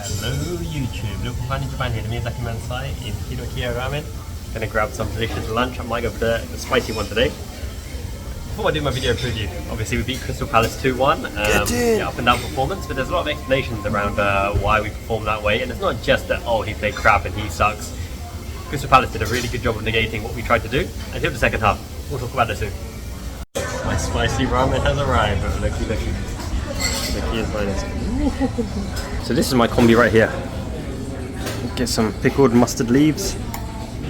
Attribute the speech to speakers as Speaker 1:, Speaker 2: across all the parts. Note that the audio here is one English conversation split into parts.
Speaker 1: Hello YouTube, Liverpool fan in Japan here, the Miyazaki man site in Kido Ramen. Gonna grab some delicious lunch. I might go for the spicy one today. Before I do my video preview, obviously we beat Crystal Palace 2-1. Yeah, up and down performance, but there's a lot of explanations around why we performed that way, and it's not just that, oh, he played crap and he sucks. Crystal Palace did a really good job of negating what we tried to do until the second half. We'll talk about that soon. My spicy ramen has arrived. Looky. Looky is minus. So this is my combi right here. Get some pickled mustard leaves,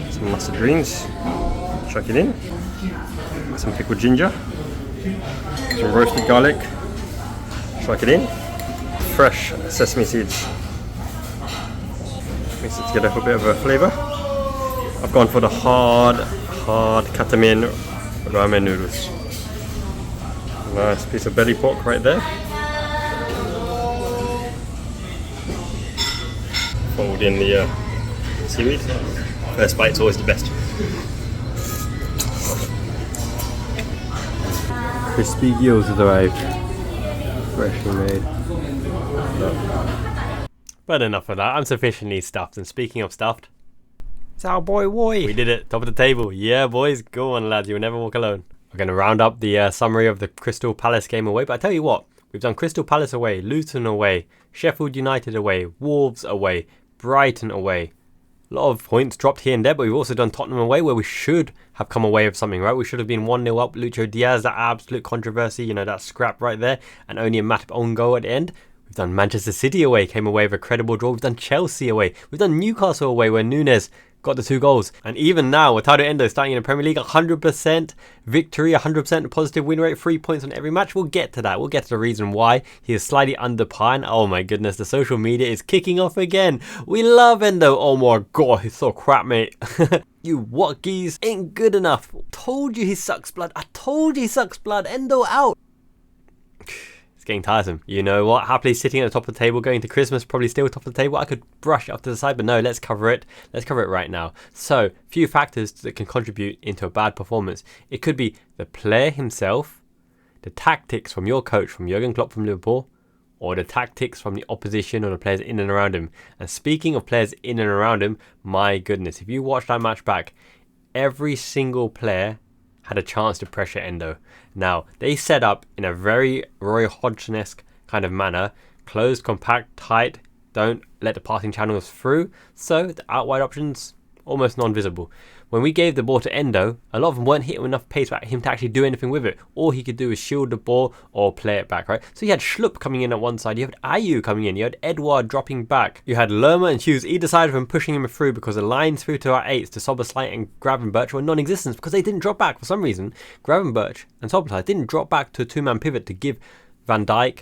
Speaker 1: some mustard greens, chuck it in, some pickled ginger, some roasted garlic, chuck it in, fresh sesame seeds. Mix it together for a bit of a flavour. I've gone for the hard katamin ramen noodles. Nice piece of belly pork right there. Fold in the seaweed. First bite's always the best. Crispy gills have arrived. Freshly made. But enough of that, I'm sufficiently stuffed, and speaking of stuffed, it's our boy Woy. We did it, top of the table. Yeah boys, go on lads, you'll never walk alone. We're going to round up the summary of the Crystal Palace game away, but I tell you what, we've done Crystal Palace away, Luton away, Sheffield United away, Wolves away, Brighton away. A lot of points dropped here and there, but we've also done Tottenham away, where we should have come away with something, right? We should have been 1-0 up. Lucho Diaz, that absolute controversy, you know, that scrap right there, and only a Matip own goal at the end. We've done Manchester City away, came away with a credible draw. We've done Chelsea away. We've done Newcastle away, where Nunes got the 2 goals. And even now, Wataru Endo starting in the Premier League, 100% victory, 100% positive win rate, 3 points on every match. We'll get to that. We'll get to the reason why he is slightly under par. And oh my goodness, the social media is kicking off again. We love Endo. Oh my god, he's so crap, mate. You Watkies ain't good enough. Told you he sucks blood. I told you he sucks blood. Endo out. It's getting tiresome. You know what? Happily sitting at the top of the table, going to Christmas, probably still top of the table. I could brush it up to the side, but no, let's cover it. Let's cover it right now. So, few factors that can contribute into a bad performance. It could be the player himself, the tactics from your coach, from Jurgen Klopp from Liverpool, or the tactics from the opposition or the players in and around him. And speaking of players in and around him, my goodness, if you watch that match back, every single player had a chance to pressure Endo. Now, they set up in a very Roy Hodgson-esque kind of manner, closed, compact, tight, don't let the passing channels through, so the out wide options almost non-visible. When we gave the ball to Endo, a lot of them weren't hitting enough pace for him to actually do anything with it. All he could do is shield the ball or play it back, right? So you had Schlupp coming in at one side, you had Ayew coming in, you had Edouard dropping back, you had Lerma and Hughes either side of him pushing him through, because the line through to our 8s to Szoboszlai and Gravenberch were non-existent because they didn't drop back for some reason. Gravenberch and Szoboszlai didn't drop back to a 2-man pivot to give Van Dijk,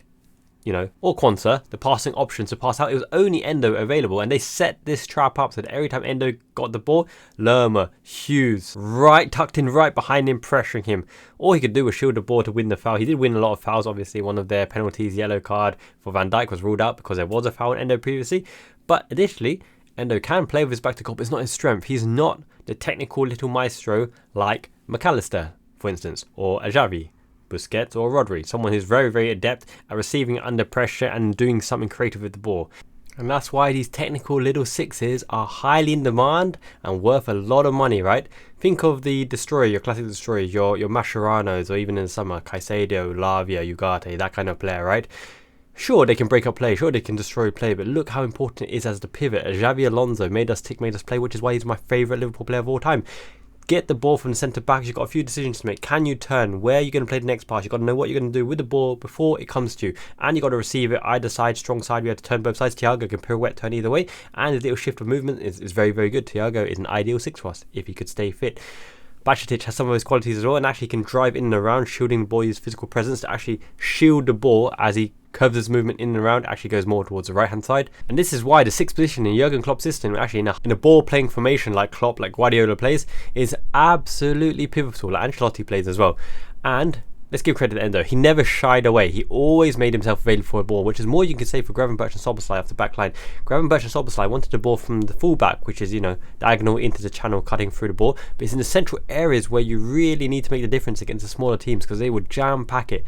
Speaker 1: you know, or Quansah the passing options to pass out. It was only Endo available, and they set this trap up so that every time Endo got the ball, Lerma, Hughes, right tucked in right behind him, pressuring him. All he could do was shield the ball to win the foul. He did win a lot of fouls, obviously. One of their penalties, yellow card for Van Dijk, was ruled out because there was a foul on Endo previously. But additionally, Endo can play with his back to goal, but it's not his strength. He's not the technical little maestro like McAllister, for instance, or Xavi, Busquets or Rodri, someone who's very, very adept at receiving under pressure and doing something creative with the ball. And that's why these technical little sixes are highly in demand and worth a lot of money, right? Think of the destroyer, your classic destroyers, your Mascherano's, or even in the summer, Caicedo, Lavia, Ugarte, that kind of player, right? Sure, they can break up play, sure they can destroy play, but look how important it is as the pivot. Xavi Alonso made us tick, made us play, which is why he's my favourite Liverpool player of all time. Get the ball from the centre backs. You've got a few decisions to make. Can you turn? Where are you going to play the next pass? You've got to know what you're going to do with the ball before it comes to you. And you've got to receive it either side, strong side. We have to turn both sides. Thiago can pirouette, turn either way. And a little shift of movement is very, very good. Thiago is an ideal 6 for us if he could stay fit. Bajcetic has some of those qualities as well, and actually can drive in and around, shielding the ball, his physical presence to actually shield the ball as he curves his movement in and around, actually goes more towards the right hand side. And this is why the 6th position in Jurgen Klopp's system, actually in a ball playing formation like Klopp, like Guardiola plays, is absolutely pivotal, like Ancelotti plays as well. And let's give credit to Endo. He never shied away. He always made himself available for a ball, which is more you can say for Gravenberch and Szoboszlai off the back line. Gravenberch and Szoboszlai wanted the ball from the fullback, which is, diagonal into the channel, cutting through the ball. But it's in the central areas where you really need to make the difference against the smaller teams, because they would jam-pack it.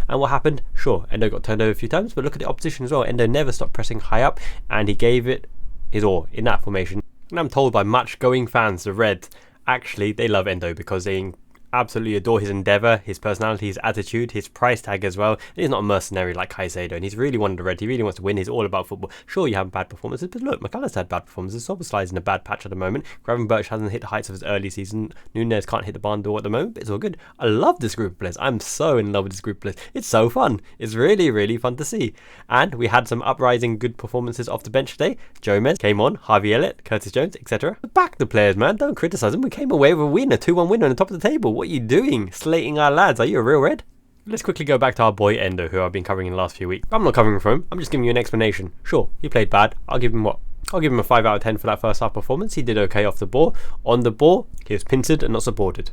Speaker 1: And what happened? Sure, Endo got turned over a few times, but look at the opposition as well. Endo never stopped pressing high up, and he gave it his all in that formation. And I'm told by match-going fans, the Reds, actually, they love Endo because they absolutely adore his endeavour, his personality, his attitude, his price tag as well. He's not a mercenary like Caicedo, and he's really one of the Reds. He really wants to win. He's all about football. Sure, you have bad performances, but look, McAllister had bad performances. Szoboszlai's in a bad patch at the moment. Gravenberch hasn't hit the heights of his early season. Nunez can't hit the barn door at the moment, but it's all good. I love this group of players. I'm so in love with this group of players. It's so fun. It's really, really fun to see. And we had some uprising good performances off the bench today. Gomez came on, Harvey Elliott, Curtis Jones, etc. Back the players, man. Don't criticise them. We came away with a win, a 2-1 win on the top of the table. What are you doing? Slating our lads. Are you a real Red? Let's quickly go back to our boy Endo, who I've been covering in the last few weeks. I'm not covering for him. I'm just giving you an explanation. Sure, he played bad. I'll give him what? I'll give him a 5 out of 10 for that first half performance. He did okay off the ball. On the ball, he was pincered and not supported,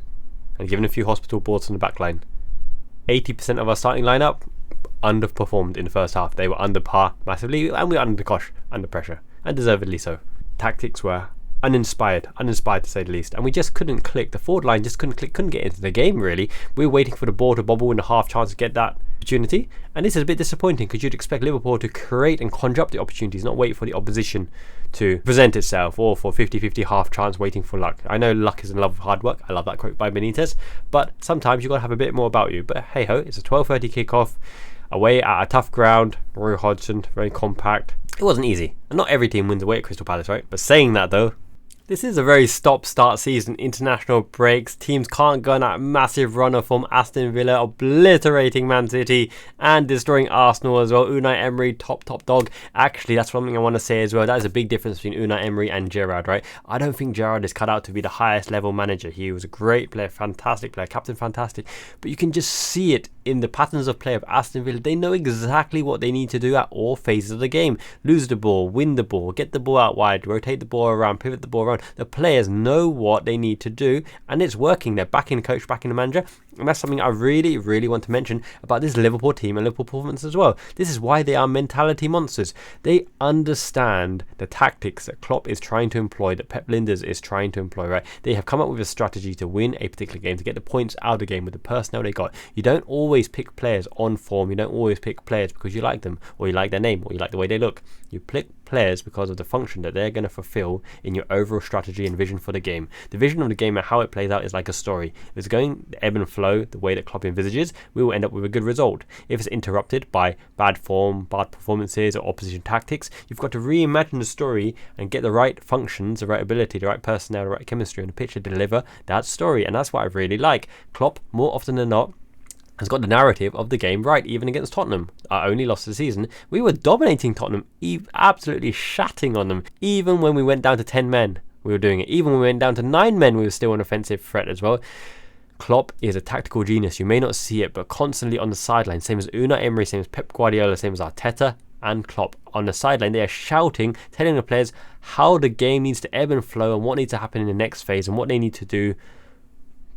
Speaker 1: and given a few hospital balls on the back line. 80% of our starting lineup underperformed in the first half. They were under par massively, and we were under cosh, under pressure, and deservedly so. Tactics were uninspired to say the least, and we just couldn't click. The forward line just couldn't click, couldn't get into the game really. We were waiting for the ball to bobble in the half chance to get that opportunity, and this is a bit disappointing because you'd expect Liverpool to create and conjure up the opportunities, not wait for the opposition to present itself, or for 50-50 half chance waiting for luck. I know luck is in love with hard work. I love that quote by Benitez, but sometimes you've got to have a bit more about you. But hey ho, it's a 12:30 kickoff away at a tough ground. Roy Hodgson, very compact. It wasn't easy, and not every team wins away at Crystal Palace, right? But saying that though, this is a very stop-start season. International breaks. Teams can't go on that massive run of form. Aston Villa obliterating Man City and destroying Arsenal as well. Unai Emery, top dog. Actually, that's something I want to say as well. That is a big difference between Unai Emery and Gerrard, right? I don't think Gerrard is cut out to be the highest level manager. He was a great player, fantastic player, captain fantastic. But you can just see it in the patterns of play of Aston Villa. They know exactly what they need to do at all phases of the game. Lose the ball, win the ball, get the ball out wide, rotate the ball around, pivot the ball around. The players know what they need to do, and it's working. They're backing the coach, backing the manager, and that's something I really, really want to mention about this Liverpool team and Liverpool performance as well. This is why they are mentality monsters. They understand the tactics that Klopp is trying to employ, that Pep Linders is trying to employ, right? They have come up with a strategy to win a particular game, to get the points out of the game with the personnel they got. You don't always pick players on form. You don't always pick players because you like them, or you like their name, or you like the way they look. You pick players because of the function that they're going to fulfill in your overall strategy and vision for the game. The vision of the game and how it plays out is like a story. If it's going ebb and flow the way that Klopp envisages, we will end up with a good result. If it's interrupted by bad form, bad performances, or opposition tactics, you've got to reimagine the story and get the right functions, the right ability, the right personnel, the right chemistry on the pitch to deliver that story. And that's what I really like. Klopp, more often than not, has got the narrative of the game right, even against Tottenham. Our only loss of the season, we were dominating Tottenham, absolutely shatting on them. Even when we went down to 10 men, we were doing it. Even when we went down to 9 men, we were still an offensive threat as well. Klopp is a tactical genius. You may not see it, but constantly on the sideline, same as Unai Emery, same as Pep Guardiola, same as Arteta and Klopp. On the sideline, they are shouting, telling the players how the game needs to ebb and flow and what needs to happen in the next phase and what they need to do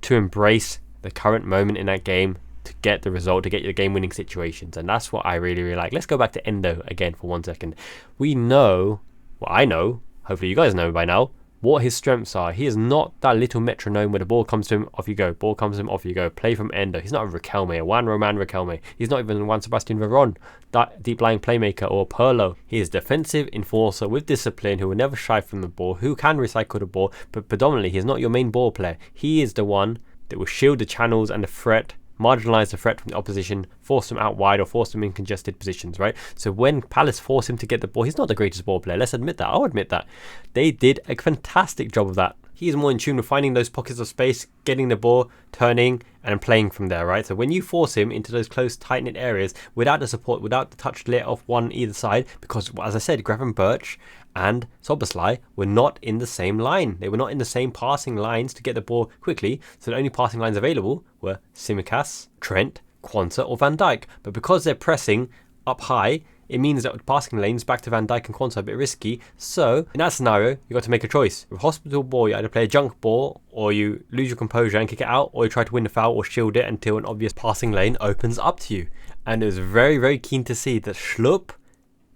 Speaker 1: to embrace the current moment in that game, to get the result, to get the game-winning situations. And that's what I really, really like. Let's go back to Endo again for 1 second. We know, well, I know, hopefully you guys know by now, what his strengths are. He is not that little metronome where the ball comes to him, off you go. Ball comes to him, off you go. Play from Endo. He's not a Riquelme, a Juan Roman Riquelme. He's not even Juan Sebastian Veron, that deep-lying playmaker, or Pirlo. He is a defensive enforcer with discipline who will never shy from the ball, who can recycle the ball, but predominantly he's not your main ball player. He is the one that will shield the channels and the threat, marginalise the threat from the opposition, force them out wide or force them in congested positions, right? So when Palace force him to get the ball, he's not the greatest ball player. Let's admit that. I'll admit that. They did a fantastic job of that. He is more in tune with finding those pockets of space, getting the ball, turning, and playing from there, right? So when you force him into those close, tight-knit areas, without the support, without the touch let off one either side, because, as I said, Gravenberch and Szoboszlai were not in the same line. They were not in the same passing lines to get the ball quickly, so the only passing lines available were Tsimikas, Trent, Quansah, or Van Dijk. But because they're pressing up high it means that passing lanes back to Van Dijk and Quansah are a bit risky. So in that scenario, you got to make a choice. With hospital ball, you either play a junk ball, or you lose your composure and kick it out, or you try to win the foul or shield it until an obvious passing lane opens up to you. And it was very, very keen to see that Schlupp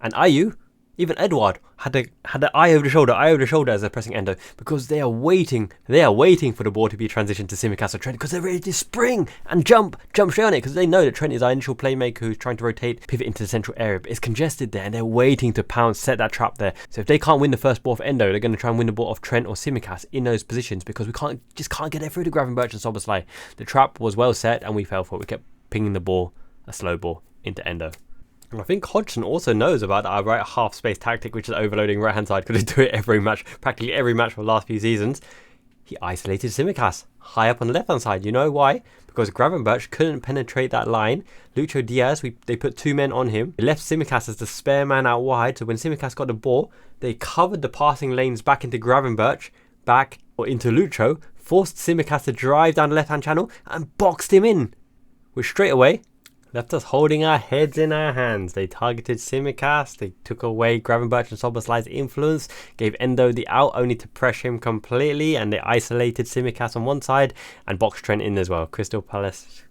Speaker 1: and Ayew, even Edouard, had the eye over the shoulder as they're pressing Endo, because they are waiting for the ball to be transitioned to Tsimikas or Trent, because they're ready to spring and jump straight on it, because they know that Trent is our initial playmaker who's trying to rotate, pivot into the central area, but it's congested there and they're waiting to pounce, set that trap there. So if they can't win the first ball off Endo, they're going to try and win the ball off Trent or Tsimikas in those positions, because we just can't get it through to Gravenberch and Szoboszlai. The trap was well set and we fell for it. We kept pinging the ball, a slow ball, into Endo. And I think Hodgson also knows about our right half space tactic, which is overloading right hand side, because they do it every match, practically every match for the last few seasons. He isolated Tsimikas high up on the left hand side. You know why? Because Gravenberch couldn't penetrate that line. Lucho Diaz, they put 2 men on him. They left Tsimikas as the spare man out wide, so when Tsimikas got the ball, they covered the passing lanes back into Gravenberch, back or into Lucho, forced Tsimikas to drive down the left hand channel and boxed him in, which straight away left us holding our heads in our hands. They targeted Tsimikas, they took away Gravenberch and Szoboszlai's influence, gave Endo the out only to pressure him completely, and they isolated Tsimikas on one side and boxed Trent in as well. Crystal Palace.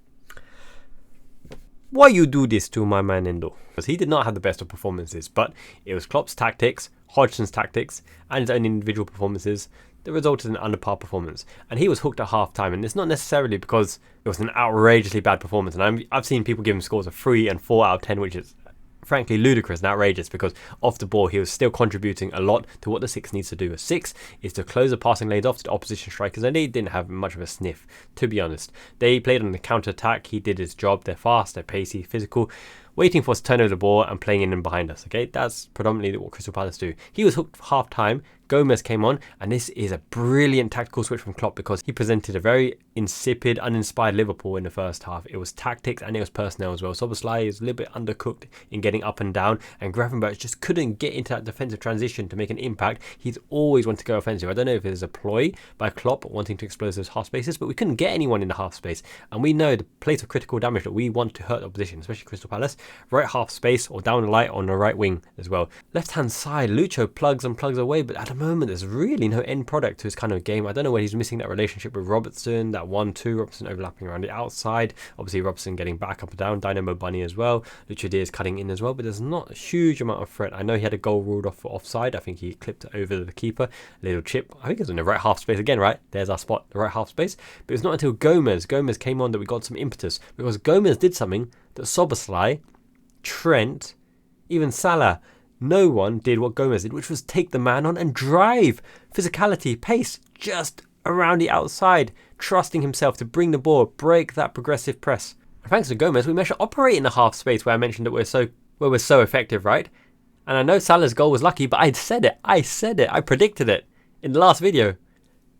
Speaker 1: Why you do this to my man Endo? Because he did not have the best of performances, but it was Klopp's tactics, Hodgson's tactics, and his own individual performances that resulted in an under par performance. And he was hooked at half time, and it's not necessarily because it was an outrageously bad performance. And I've seen people give him scores of 3 and 4 out of 10, which is frankly ludicrous and outrageous, because off the ball he was still contributing a lot to what the 6 needs to do. A 6 is to close the passing lanes off to the opposition strikers, and they didn't have much of a sniff, to be honest. They played on the counter attack. He did his job. They're fast, they're pacey, physical, waiting for us to turn over the ball and playing in and behind us. Okay, that's predominantly what Crystal Palace do. He was hooked for half time. Gomez came on, and this is a brilliant tactical switch from Klopp, because he presented a very insipid, uninspired Liverpool in the first half. It was tactics and it was personnel as well. Szoboszlai is a little bit undercooked in getting up and down, and Gravenberch just couldn't get into that defensive transition to make an impact. He's always wanted to go offensive. I don't know if it's a ploy by Klopp wanting to expose those half spaces, but we couldn't get anyone in the half space, and we know the place of critical damage that we want to hurt the opposition, especially Crystal Palace. Right half space or down the light on the right wing as well. Left hand side, Lucho plugs and plugs away, but at the moment there's really no end product to his kind of game. I don't know where he's missing that relationship with Robertson, that 1-2, Robertson overlapping around the outside, obviously Robertson getting back up and down, Dynamo Bunny as well, Lucho Diaz cutting in as well, but there's not a huge amount of threat. I know he had a goal ruled off for offside. I think he clipped it over the keeper, little chip. I think it was in the right half space again, right? There's our spot, the right half space. But it's not until Gomez came on that we got some impetus, because Gomez did something that Szoboszlai, Trent, even Salah, no one did what Gomez did, which was take the man on and drive. Physicality, pace, just around the outside, trusting himself to bring the ball, break that progressive press. And thanks to Gomez, we managed to operate in the half space where I mentioned that we're so effective, right? And I know Salah's goal was lucky, but I said it, I predicted it in the last video.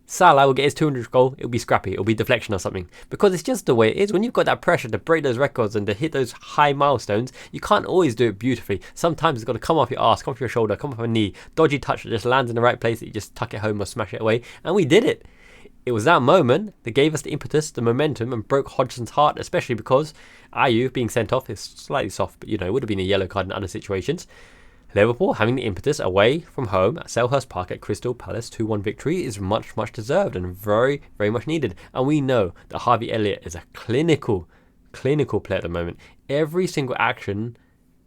Speaker 1: Salah will get his 200th goal, it'll be scrappy, it'll be deflection or something. Because it's just the way it is. When you've got that pressure to break those records and to hit those high milestones, you can't always do it beautifully. Sometimes it's got to come off your arse, come off your shoulder, come off your knee, dodgy touch that just lands in the right place that you just tuck it home or smash it away. And we did it. It was that moment that gave us the impetus, the momentum, and broke Hodgson's heart, especially because Ayew being sent off is slightly soft, but it would have been a yellow card in other situations. Liverpool having the impetus away from home at Selhurst Park at Crystal Palace 2-1 victory is much, much deserved and very, very much needed. And we know that Harvey Elliott is a clinical player at the moment. Every single action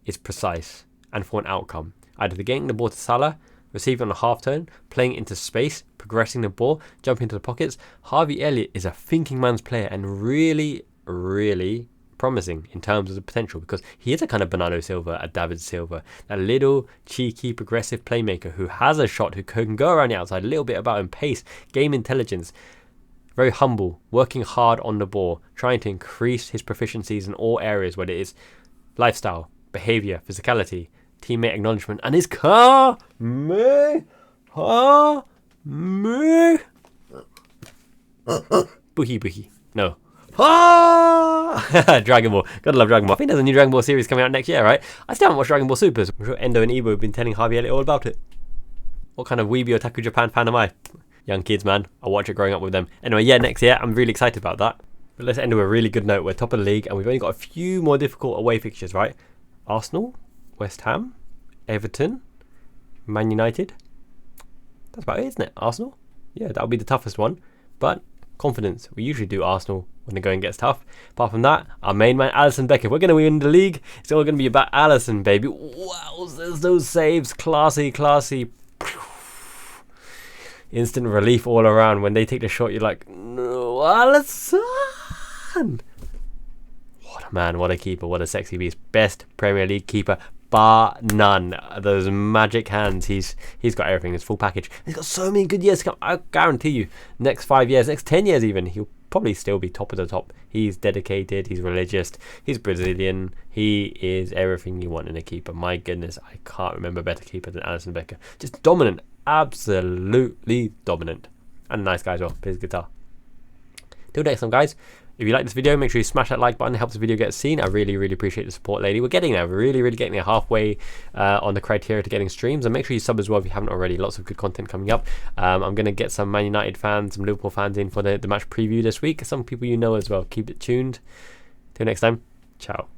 Speaker 1: is precise and for an outcome. Either getting the ball to Salah, receiving on a half turn, playing into space, progressing the ball, jumping into the pockets. Harvey Elliott is a thinking man's player and really, really promising in terms of the potential, because he is a kind of Bernardo Silva, a David Silva, that little cheeky progressive playmaker who has a shot, who can go around the outside, a little bit about him, pace, game intelligence, very humble, working hard on the ball, trying to increase his proficiencies in all areas, whether it is lifestyle, behaviour, physicality, teammate acknowledgement, and his Kamehameha. Boogie. No. Dragon Ball. Gotta love Dragon Ball. I think there's a new Dragon Ball series coming out next year, right? I still haven't watched Dragon Ball Supers. I'm sure Endo and Ibo have been telling Harvey Elliott all about it. What kind of Weeby Otaku Japan fan am I? Young kids, man. I watch it growing up with them. Anyway, yeah, next year. I'm really excited about that. But let's end with a really good note. We're top of the league and we've only got a few more difficult away fixtures, right? Arsenal, West Ham, Everton, Man United. That's about it, isn't it? Arsenal? Yeah, that'll be the toughest one. But confidence. We usually do Arsenal when the going gets tough. Apart from that, our main man, Alisson Becker. If we're going to win the league, it's all going to be about Alisson, baby. Wow, there's those saves. Classy, classy. Instant relief all around. When they take the shot, you're like, no, Alisson. What a man, what a keeper, what a sexy beast. Best Premier League keeper, bar none. Those magic hands, he's got everything, his full package. He's got so many good years to come. I guarantee you, next 5 years, next 10 years even, he'll probably still be top of the top. He's dedicated, he's religious, he's Brazilian, he is everything you want in a keeper. My goodness, I can't remember a better keeper than Alisson Becker. Just dominant, absolutely dominant. And a nice guy as well, plays guitar. Till next time, guys. If you like this video, make sure you smash that like button. It helps the video get seen. I really, really appreciate the support, lady. We're getting there. We're really, really getting there, halfway on the criteria to getting streams. And make sure you sub as well if you haven't already. Lots of good content coming up. I'm going to get some Man United fans, some Liverpool fans in for the match preview this week. Some people you know as well. Keep it tuned. Till next time. Ciao.